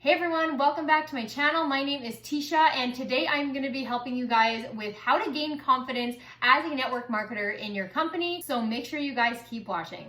Hey everyone, welcome back to my channel. My name is Tisha and today I'm going to be helping you guys with how to gain confidence as a network marketer in your company. So make sure you guys keep watching.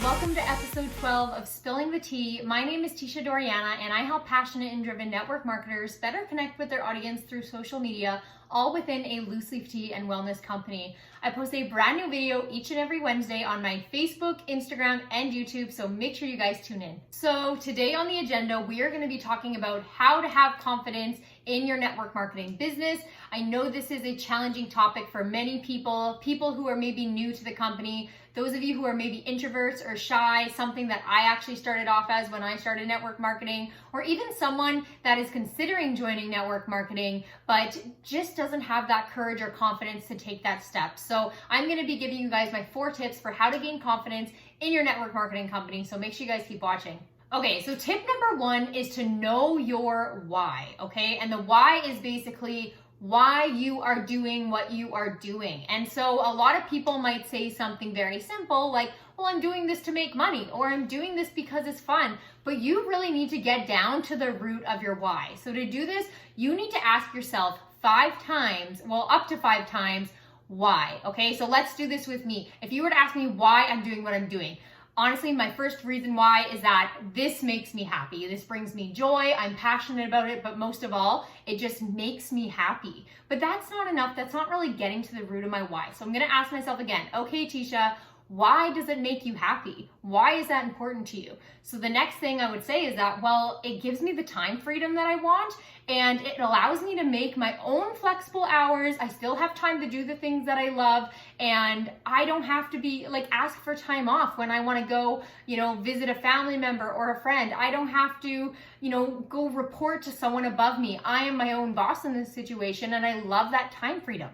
Welcome to episode 12 of Spilling the Tea. My name is Tisha Doriana and I help passionate and driven network marketers better connect with their audience through social media, all within a loose leaf tea and wellness company. I post a brand new video each and every Wednesday on my Facebook, Instagram, and YouTube, so make sure you guys tune in. So today on the agenda, we are going to be talking about how to have confidence in your network marketing business. I know this is a challenging topic for many people who are maybe new to the company, those of you who are maybe introverts or shy, something that I actually started off as when I started network marketing, or even someone that is considering joining network marketing, but just doesn't have that courage or confidence to take that step. So I'm gonna be giving you guys my 4 tips for how to gain confidence in your network marketing company. So make sure you guys keep watching. Okay, so tip number 1 is to know your why, okay? And the why is basically why you are doing what you are doing. And so a lot of people might say something very simple like, well, I'm doing this to make money, or I'm doing this because it's fun, but you really need to get down to the root of your why. So to do this, you need to ask yourself 5 times, well, up to 5 times, why, okay? So let's do this with me. If you were to ask me why I'm doing what I'm doing, honestly, my first reason why is that this makes me happy. This brings me joy. I'm passionate about it, but most of all, it just makes me happy. But that's not enough. That's not really getting to the root of my why. So I'm going to ask myself again, okay, Tisha, why does it make you happy? Why is that important to you? So the next thing I would say is that, well, it gives me the time freedom that I want, and it allows me to make my own flexible hours. I still have time to do the things that I love, and I don't have to be like ask for time off when I want to go, visit a family member or a friend. I don't have to, go report to someone above me. I am my own boss in this situation, and I love that time freedom.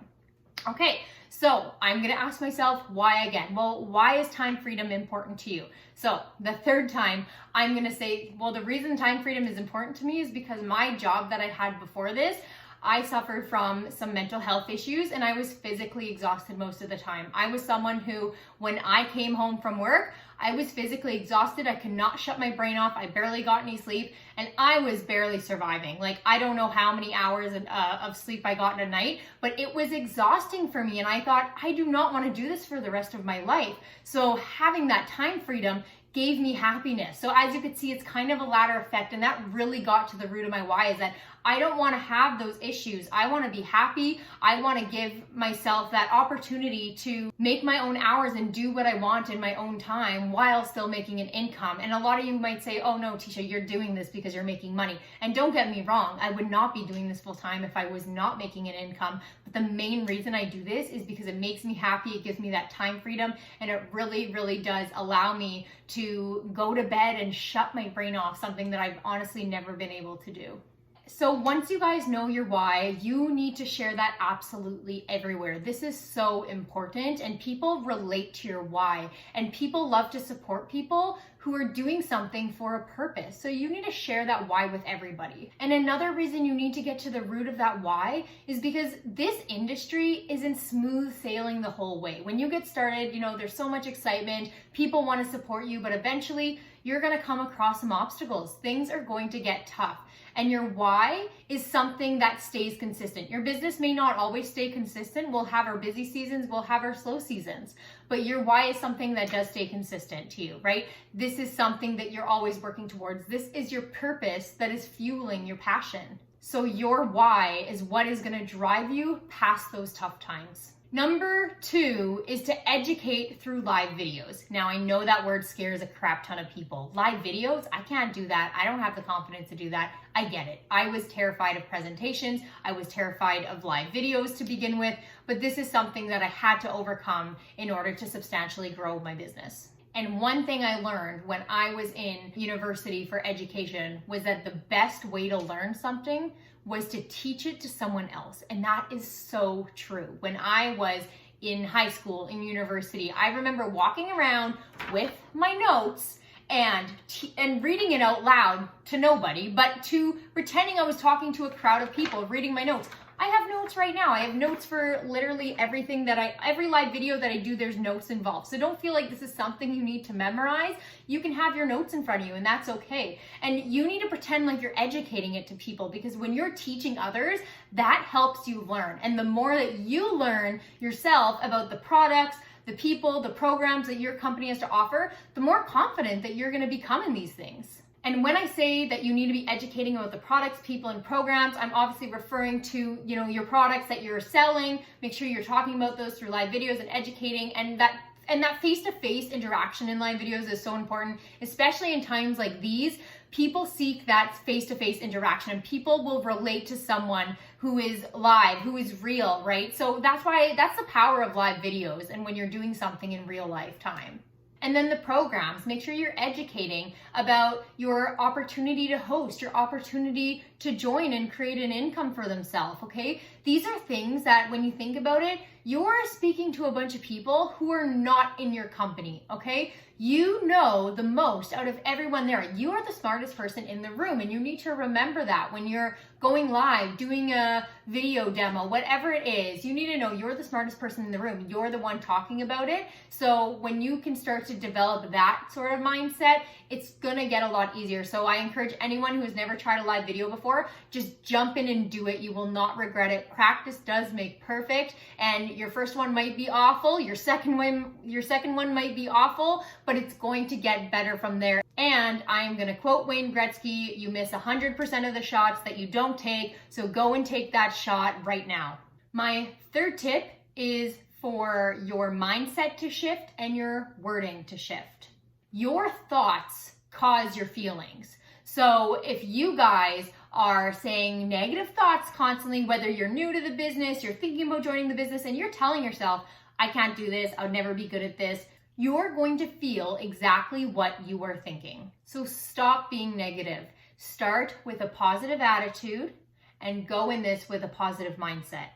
Okay, so I'm going to ask myself why again. Well, why is time freedom important to you? So the third time, I'm going to say, well, the reason time freedom is important to me is because my job that I had before this, I suffered from some mental health issues and I was physically exhausted most of the time. I was someone who, when I came home from work, I was physically exhausted. I could not shut my brain off. I barely got any sleep and I was barely surviving. Like, I don't know how many hours of sleep I got in a night, but it was exhausting for me. And I thought, I do not want to do this for the rest of my life. So having that time freedom gave me happiness. So as you can see, it's kind of a ladder effect, and that really got to the root of my why, is that I don't want to have those issues. I want to be happy. I want to give myself that opportunity to make my own hours and do what I want in my own time while still making an income. And a lot of you might say, oh no, Tisha, you're doing this because you're making money. And don't get me wrong, I would not be doing this full time if I was not making an income. But the main reason I do this is because it makes me happy. It gives me that time freedom, and it really, really does allow me to go to bed and shut my brain off, something that I've honestly never been able to do. So once you guys know your why, you need to share that absolutely everywhere. This is so important, and people relate to your why, and people love to support people who are doing something for a purpose. So you need to share that why with everybody. And another reason you need to get to the root of that why is because this industry isn't smooth sailing the whole way. When you get started, there's so much excitement, people want to support you, but eventually you're going to come across some obstacles. Things are going to get tough. And your why is something that stays consistent. Your business may not always stay consistent. We'll have our busy seasons, we'll have our slow seasons, but your why is something that does stay consistent to you, right? This is something that you're always working towards. This is your purpose that is fueling your passion. So your why is what is going to drive you past those tough times. Number 2 is to educate through live videos. Now, I know that word scares a crap ton of people. Live videos, I can't do that. I don't have the confidence to do that. I get it. I was terrified of presentations. I was terrified of live videos to begin with, but this is something that I had to overcome in order to substantially grow my business. And one thing I learned when I was in university for education was that the best way to learn something was to teach it to someone else. And that is so true. When I was in high school, in university, I remember walking around with my notes and reading it out loud to nobody, but to pretending I was talking to a crowd of people, reading my notes. I have notes right now. I have notes for literally everything every live video that I do, there's notes involved. So don't feel like this is something you need to memorize. You can have your notes in front of you, and that's okay. And you need to pretend like you're educating it to people, because when you're teaching others, that helps you learn. And the more that you learn yourself about the products, the people, the programs that your company has to offer, the more confident that you're going to become in these things. And when I say that you need to be educating about the products, people, and programs, I'm obviously referring to, your products that you're selling. Make sure you're talking about those through live videos and educating, and that face-to-face interaction in live videos is so important, especially in times like these. People seek that face-to-face interaction, and people will relate to someone who is live, who is real, right? So that's the power of live videos and when you're doing something in real life time. And then the programs, make sure you're educating about your opportunity to host, your opportunity to join and create an income for themselves, okay? These are things that when you think about it, you're speaking to a bunch of people who are not in your company, okay? You know the most out of everyone there. You are the smartest person in the room, and you need to remember that when you're going live, doing a video demo, whatever it is. You need to know you're the smartest person in the room. You're the one talking about it. So when you can start to develop that sort of mindset, it's gonna get a lot easier. So I encourage anyone who has never tried a live video before, just jump in and do it. You will not regret it. Practice does make perfect, and your first one might be awful, your second one might be awful, but it's going to get better from there. And I'm gonna quote Wayne Gretzky, you miss 100% of the shots that you don't take, so go and take that shot right now. My third tip is for your mindset to shift and your wording to shift. Your thoughts cause your feelings. So if you guys are saying negative thoughts constantly, whether you're new to the business, you're thinking about joining the business, and you're telling yourself, I can't do this, I would never be good at this, you're going to feel exactly what you are thinking. So stop being negative. Start with a positive attitude and go in this with a positive mindset.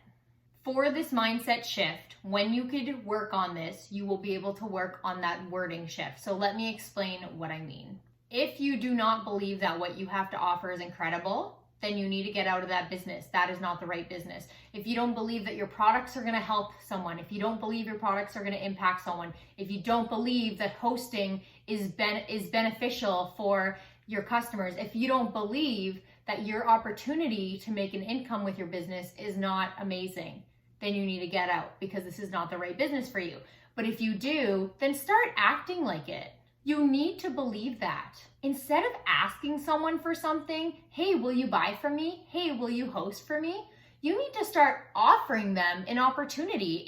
For this mindset shift, when you could work on this, you will be able to work on that wording shift. So let me explain what I mean. If you do not believe that what you have to offer is incredible, then you need to get out of that business. That is not the right business. If you don't believe that your products are going to help someone, if you don't believe your products are going to impact someone, if you don't believe that hosting is beneficial for your customers, if you don't believe that your opportunity to make an income with your business is not amazing, then you need to get out, because this is not the right business for you. But if you do, then start acting like it. You need to believe that. Instead of asking someone for something, hey, will you buy from me? Hey, will you host for me? You need to start offering them an opportunity.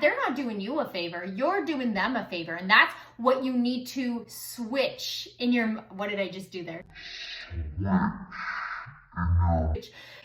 They're not doing you a favor, you're doing them a favor. And that's what you need to switch in your, what did I just do there?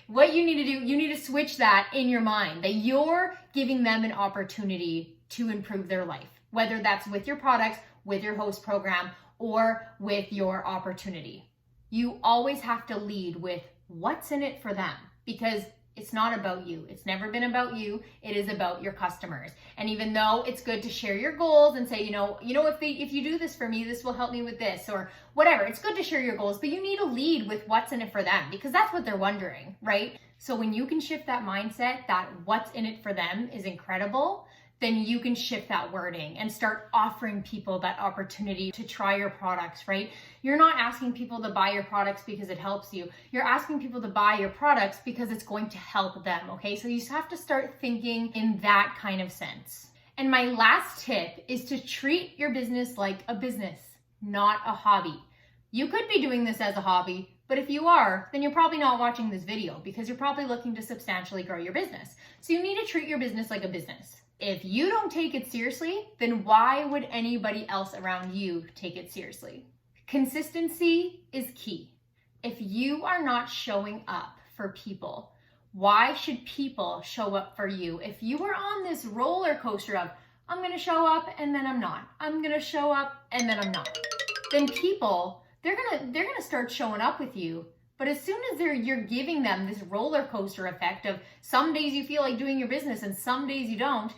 What you need to do, you need to switch that in your mind, that you're giving them an opportunity to improve their life, whether that's with your products, with your host program, or with your opportunity. You always have to lead with what's in it for them, because it's not about you. It's never been about you. It is about your customers. And even though it's good to share your goals and say, if you do this for me, this will help me with this or whatever. It's good to share your goals, but you need to lead with what's in it for them, because that's what they're wondering, right? So when you can shift that mindset that what's in it for them is incredible, then you can shift that wording and start offering people that opportunity to try your products, right? You're not asking people to buy your products because it helps you. You're asking people to buy your products because it's going to help them, okay? So you just have to start thinking in that kind of sense. And my last tip is to treat your business like a business, not a hobby. You could be doing this as a hobby, but if you are, then you're probably not watching this video, because you're probably looking to substantially grow your business. So you need to treat your business like a business. If you don't take it seriously, then why would anybody else around you take it seriously? Consistency is key. If you are not showing up for people, why should people show up for you? If you are on this roller coaster of, I'm gonna show up and then I'm not, I'm gonna show up and then I'm not, then people, they're gonna start showing up with you. But as soon as you're giving them this roller coaster effect of some days you feel like doing your business and some days you don't,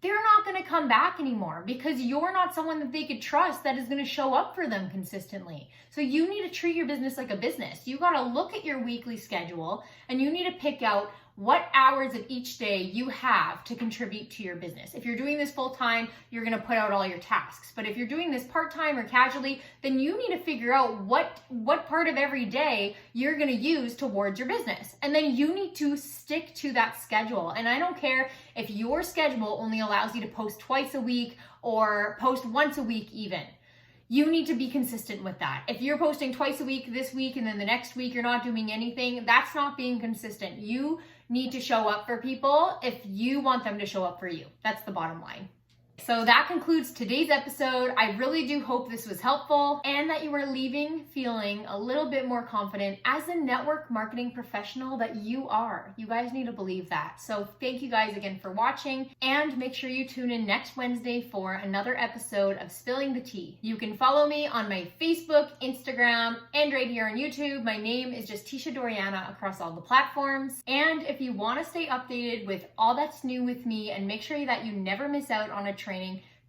they're not going to come back anymore because you're not someone that they could trust that is going to show up for them consistently. So you need to treat your business like a business. You got to look at your weekly schedule and you need to pick out what hours of each day you have to contribute to your business. If you're doing this full time, you're going to put out all your tasks. But if you're doing this part time or casually, then you need to figure out what part of every day you're going to use towards your business. And then you need to stick to that schedule. And I don't care if your schedule only allows you to post twice a week or post once a week even. You need to be consistent with that. If you're posting twice a week this week and then the next week you're not doing anything, that's not being consistent. You need to show up for people if you want them to show up for you. That's the bottom line. So that concludes today's episode. I really do hope this was helpful and that you are leaving feeling a little bit more confident as a network marketing professional that you are. You guys need to believe that. So thank you guys again for watching, and make sure you tune in next Wednesday for another episode of Spilling the Tea. You can follow me on my Facebook, Instagram, and right here on YouTube. My name is just Tisha Doriana across all the platforms. And if you want to stay updated with all that's new with me and make sure that you never miss out on a training,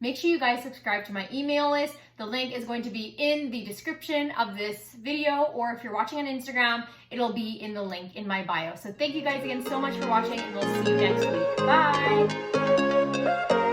make sure you guys subscribe to my email list. The link is going to be in the description of this video, or if you're watching on Instagram, it'll be in the link in my bio. So thank you guys again so much for watching, and we'll see you next week. Bye!